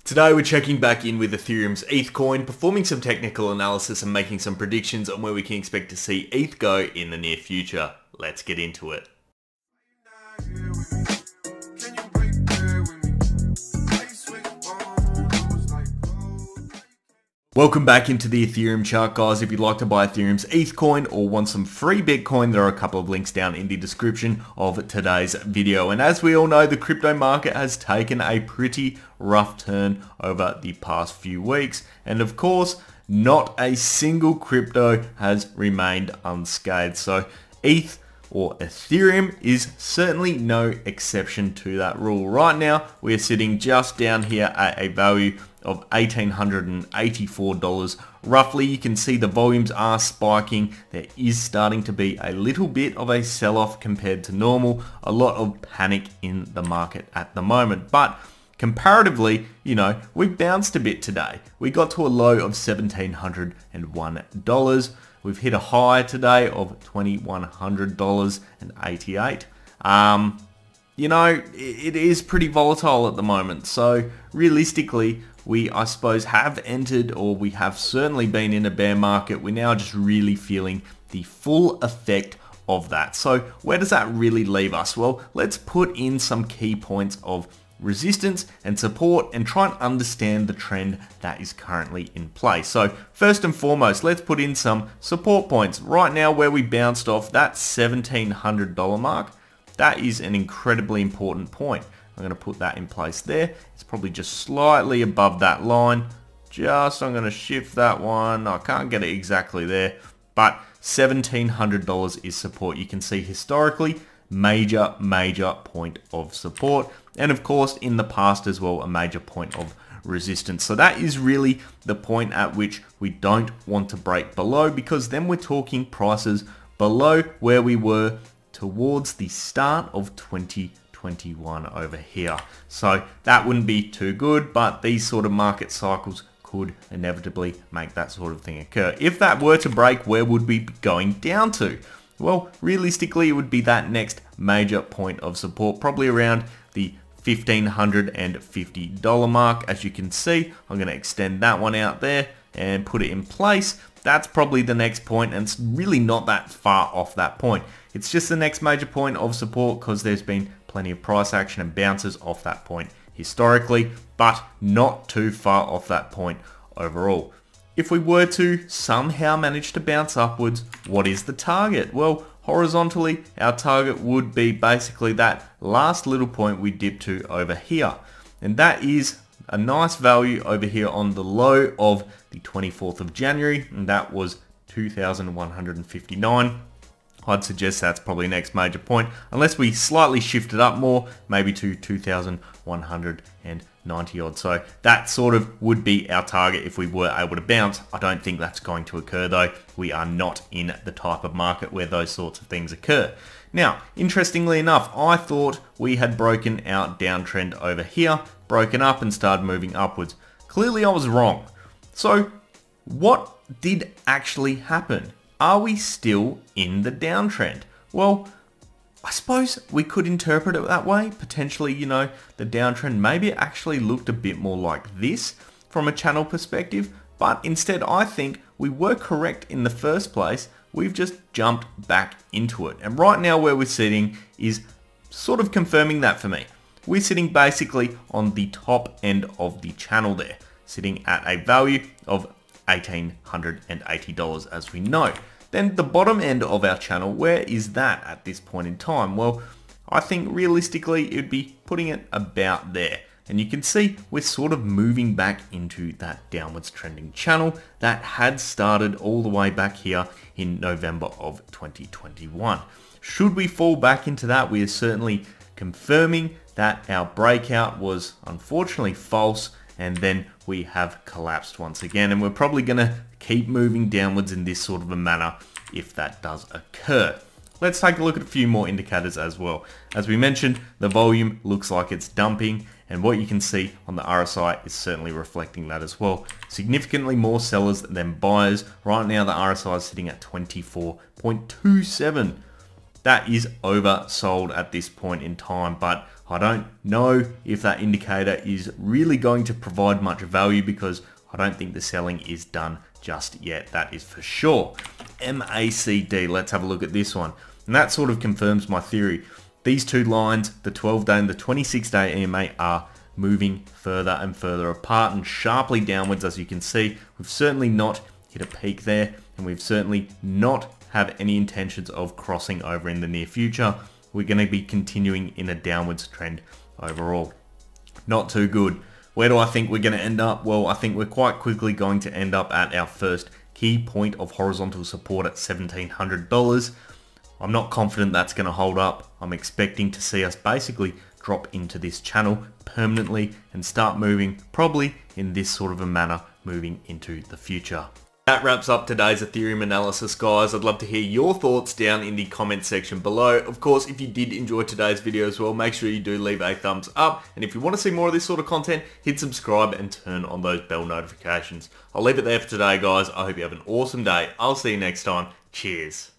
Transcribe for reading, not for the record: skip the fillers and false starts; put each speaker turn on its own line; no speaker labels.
Today we're checking back in with Ethereum's ETH coin, performing some technical analysis and making some predictions on where we can expect to see ETH go in the near future. Let's get into it. Welcome back into the Ethereum chart, guys. If you'd like to buy Ethereum's ETH coin or want some free Bitcoin, there are a couple of links down in the description of today's video. And as we all know, the crypto market has taken a pretty rough turn over the past few weeks. And of course, not a single crypto has remained unscathed. So ETH or Ethereum is certainly no exception to that rule. Right now, we're sitting just down here at a value of $1,884 roughly. You can see the volumes are spiking. There is starting to be a little bit of a sell-off compared to normal. A lot of panic in the market at the moment, but comparatively, we've bounced a bit today. We got to a low of $1,701. We've hit a high today of $2,100.88. It is pretty volatile at the moment. So realistically, we, I suppose, have entered, or we have certainly been in a bear market. We're now just really feeling the full effect of that. So where does that really leave us? Well, let's put in some key points of resistance and support and try and understand the trend that is currently in place. So first and foremost, let's put in some support points. Right now where we bounced off, that $1,700 mark, that is an incredibly important point. I'm going to put that in place there. It's probably just slightly above that line. I'm going to shift that one. I can't get it exactly there, but $1,700 is support. You can see historically, major point of support. And of course, in the past as well, a major point of resistance. So that is really the point at which we don't want to break below, because then we're talking prices below where we were towards the start of 2021 over here. So that wouldn't be too good, but these sort of market cycles could inevitably make that sort of thing occur. If that were to break, where would we be going down to? Well, realistically, it would be that next major point of support, probably around the $1,550 mark. As you can see, I'm going to extend that one out there and put it in place. That's probably the next point, and it's really not that far off that point. It's just the next major point of support because there's been plenty of price action and bounces off that point historically, but not too far off that point overall. If we were to somehow manage to bounce upwards, what is the target? Well, horizontally, our target would be basically that last little point we dipped to over here. And that is a nice value over here on the low of the 24th of January, and that was 2,159. I'd suggest that's probably next major point, unless we slightly shift it up more, maybe to 2,190 odd. So that sort of would be our target if we were able to bounce. I don't think that's going to occur though. We are not in the type of market where those sorts of things occur. Now, interestingly enough, I thought we had broken our downtrend over here, broken up and started moving upwards. Clearly I was wrong. So what did actually happen? Are we still in the downtrend? Well, I suppose we could interpret it that way. Potentially, the downtrend maybe actually looked a bit more like this from a channel perspective, but instead I think we were correct in the first place. We've just jumped back into it. And right now where we're sitting is sort of confirming that for me. We're sitting basically on the top end of the channel there, sitting at a value of $1,880 as we know. Then the bottom end of our channel, where is that at this point in time? Well, I think realistically it'd be putting it about there. And you can see we're sort of moving back into that downwards trending channel that had started all the way back here in November of 2021. Should we fall back into that, we are certainly confirming that our breakout was unfortunately false, and then we have collapsed once again, and we're probably going to keep moving downwards in this sort of a manner if that does occur. Let's take a look at a few more indicators as well. As we mentioned, the volume looks like it's dumping, and what you can see on the RSI is certainly reflecting that as well. Significantly more sellers than buyers. Right now the RSI is sitting at 24.27. That is oversold at this point in time, but I don't know if that indicator is really going to provide much value because I don't think the selling is done just yet. That is for sure. MACD, let's have a look at this one. And that sort of confirms my theory. These two lines, the 12-day and the 26-day EMA, are moving further and further apart and sharply downwards. As you can see, we've certainly not hit a peak there, and we've certainly not have any intentions of crossing over in the near future. We're going to be continuing in a downwards trend overall. Not too good. Where do I think we're going to end up? Well, I think we're quite quickly going to end up at our first key point of horizontal support at $1,700. I'm not confident that's going to hold up. I'm expecting to see us basically drop into this channel permanently and start moving probably in this sort of a manner moving into the future. That wraps up today's Ethereum analysis, guys. I'd love to hear your thoughts down in the comment section below. Of course, if you did enjoy today's video as well, make sure you do leave a thumbs up. And if you want to see more of this sort of content, hit subscribe and turn on those bell notifications. I'll leave it there for today, guys. I hope you have an awesome day. I'll see you next time. Cheers.